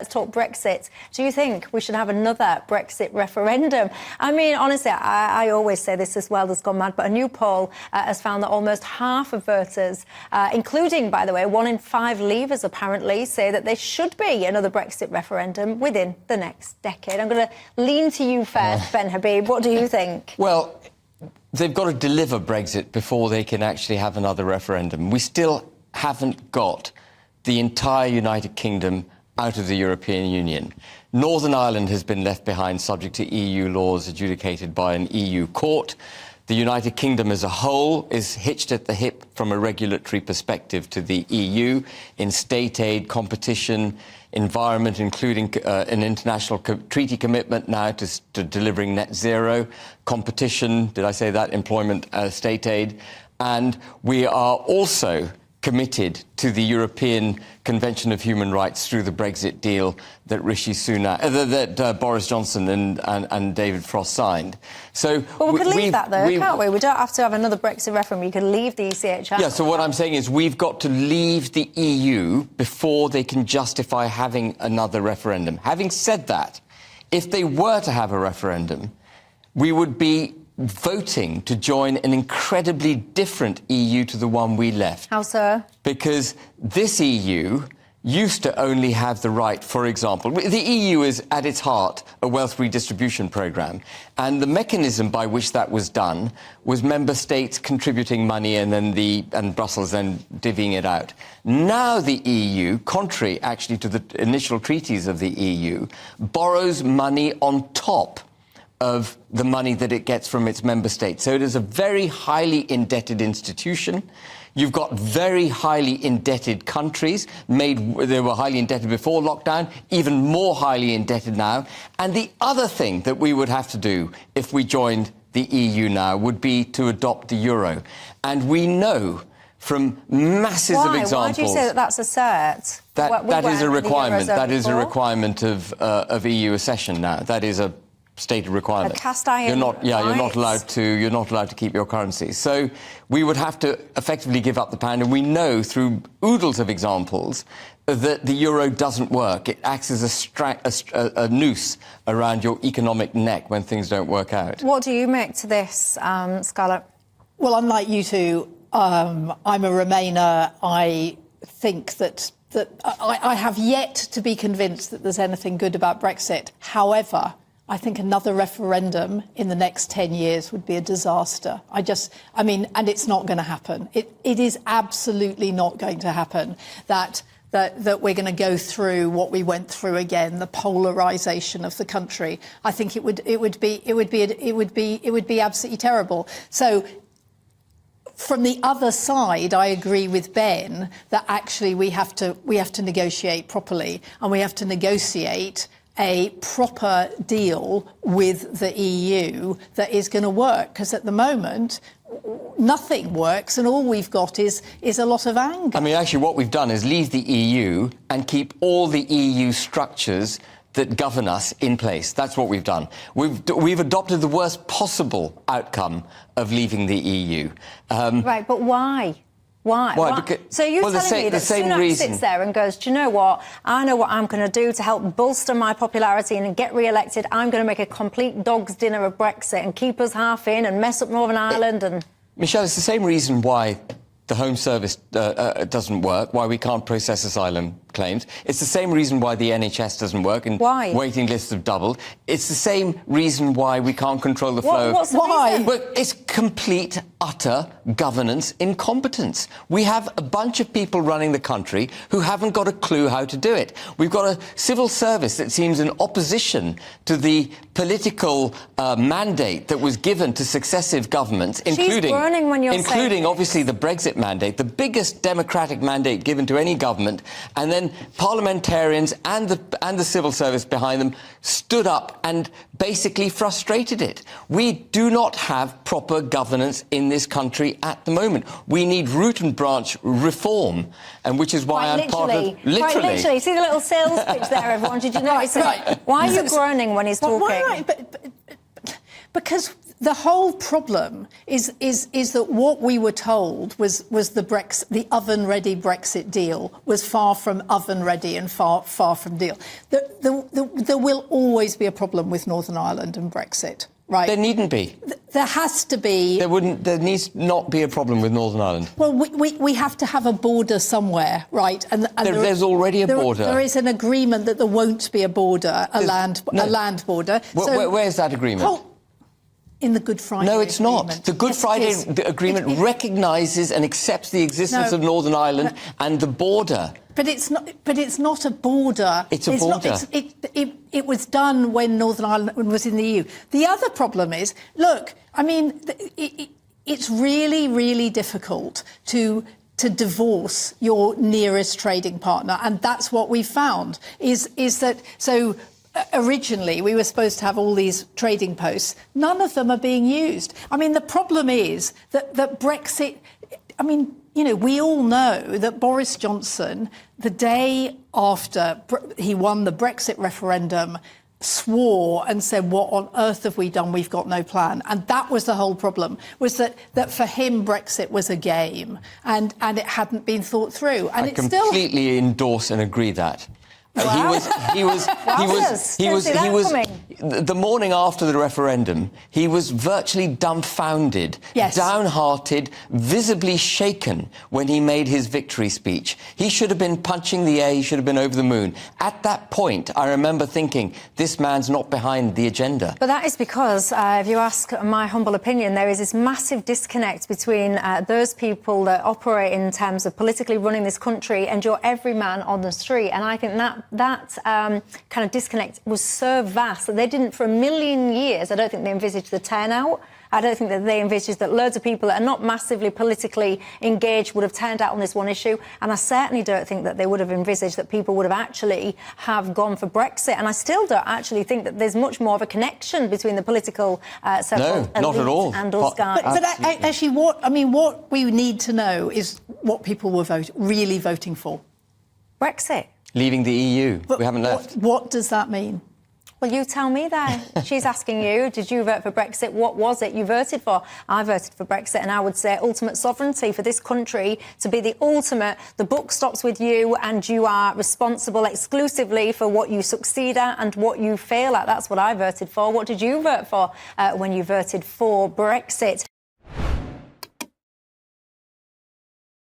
let's talk Brexit. Do you think we should have another Brexit referendum? I mean, honestly, I always say this world has gone mad, but a new poll has found that almost half of voters, including, by the way, 1 in 5 leavers apparently, say that there should be another Brexit referendum within the next decade. I'm going to lean to you first, Ben Habib. What do you think? Well, they've got to deliver Brexit before they can actually have another referendum. We still haven't got the entire United Kingdom out of the European Union. Northern Ireland has been left behind, subject to EU laws adjudicated by an EU court. The United Kingdom as a whole is hitched at the hip from a regulatory perspective to the EU in state aid, competition, environment, including an international treaty commitment now to delivering net zero, competition, did I say that, employment, state aid, and we are also committed to the European Convention of Human Rights through the Brexit deal that Boris Johnson and David Frost signed. So, well, we could leave that though, can't we? We don't have to have another Brexit referendum. You could leave the ECH out. Yeah. So what I'm saying is we've got to leave the EU before they can justify having another referendum. Having said that, if they were to have a referendum, we would be voting to join an incredibly different EU to the one we left. How so? Because this EU used to only have the right, for example, the EU is at its heart a wealth redistribution programme, and the mechanism by which that was done was member states contributing money and Brussels then divvying it out. Now the EU, contrary actually to the initial treaties of the EU, borrows money on top of the money that it gets from its member states. So it is a very highly indebted institution. You've got very highly indebted countries. They were highly indebted before lockdown, even more highly indebted now. And the other thing that we would have to do if we joined the EU now would be to adopt the euro. And we know from masses of examples... Why do you say that that's a cert? That is a requirement. That is a requirement of EU accession now. That is a stated requirement. A cast iron. You're not allowed to keep your currency. So we would have to effectively give up the pound, and we know through oodles of examples that the euro doesn't work. It acts as a noose around your economic neck when things don't work out. What do you make to this, Scarlett? Well, unlike you two, I'm a Remainer. I think that I have yet to be convinced that there's anything good about Brexit. However, I think another referendum in the next 10 years would be a disaster. And it's not going to happen. It is absolutely not going to happen that we're going to go through what we went through again, the polarisation of the country. I think it would be absolutely terrible. So, from the other side, I agree with Ben that actually we have to negotiate properly, and we have to negotiate a proper deal with the EU that is going to work, because at the moment nothing works and all we've got is a lot of anger. I mean, actually what we've done is leave the EU and keep all the EU structures that govern us in place. That's what we've done. We've adopted the worst possible outcome of leaving the EU. Right, but why? Why? Because, so you're telling me that Sunak sits there and goes, do you know what? I know what I'm going to do to help bolster my popularity and get re-elected. I'm going to make a complete dog's dinner of Brexit and keep us half in and mess up Northern Ireland and... Michelle, it's the same reason why the Home Service doesn't work, why we can't process asylum claims. It's the same reason why the NHS doesn't work and why? Waiting lists have doubled. It's the same reason why we can't control the flow. What's the reason? Well, it's complete, utter governance incompetence. We have a bunch of people running the country who haven't got a clue how to do it. We've got a civil service that seems in opposition to the political mandate that was given to successive governments, including obviously the Brexit mandate, the biggest democratic mandate given to any government, and then parliamentarians and the civil service behind them stood up and basically frustrated it. We do not have proper governance in this country at the moment. We need root and branch reform, and which is why I'm part of... Quite literally. See the little sales pitch there, everyone? Did you notice it? Why are you groaning when he's talking? Why? Because the whole problem is that what we were told was the oven-ready Brexit deal was far from oven-ready and far from deal. There will always be a problem with Northern Ireland and Brexit. Right. There needn't be. There has to be. There needs not be a problem with Northern Ireland. Well, we have to have a border somewhere, right? And there's already a border. There is an agreement that there won't be a border, a land border. Where's that agreement? In the Good Friday No, it's agreement. not. The Good Friday Agreement recognises and accepts the existence of Northern Ireland and the border. But it's not a border. It's a border. It was done when Northern Ireland was in the EU. The other problem is, look, I mean, it's really, really difficult to divorce your nearest trading partner, and that's what we found. Is that so? Originally, we were supposed to have all these trading posts. None of them are being used. I mean, the problem is that Brexit. I mean, you know, we all know that Boris Johnson, the day after he won the Brexit referendum, swore and said, what on earth have we done? We've got no plan. And that was the whole problem, was that for him, Brexit was a game and it hadn't been thought through. And I completely endorse and agree that. Wow. He was the morning after the referendum, he was virtually dumbfounded, downhearted, visibly shaken when he made his victory speech. He should have been punching the air, he should have been over the moon. At that point, I remember thinking, this man's not behind the agenda. But that is because, if you ask my humble opinion, there is this massive disconnect between those people that operate in terms of politically running this country and your everyman on the street. And I think that kind of disconnect was so vast that they didn't, for a million years, I don't think they envisaged the turnout. I don't think that they envisaged that loads of people that are not massively politically engaged would have turned out on this one issue. And I certainly don't think that they would have envisaged that people would have actually have gone for Brexit. And I still don't actually think that there's much more of a connection between the political circle not at all. And us guys. But actually, what we need to know is what people were really voting for. Brexit. Leaving the EU. But we haven't left. What does that mean? Well, you tell me then. She's asking you, did you vote for Brexit? What was it you voted for? I voted for Brexit, and I would say ultimate sovereignty for this country to be the ultimate. The buck stops with you, and you are responsible exclusively for what you succeed at and what you fail at. That's what I voted for. What did you vote for when you voted for Brexit?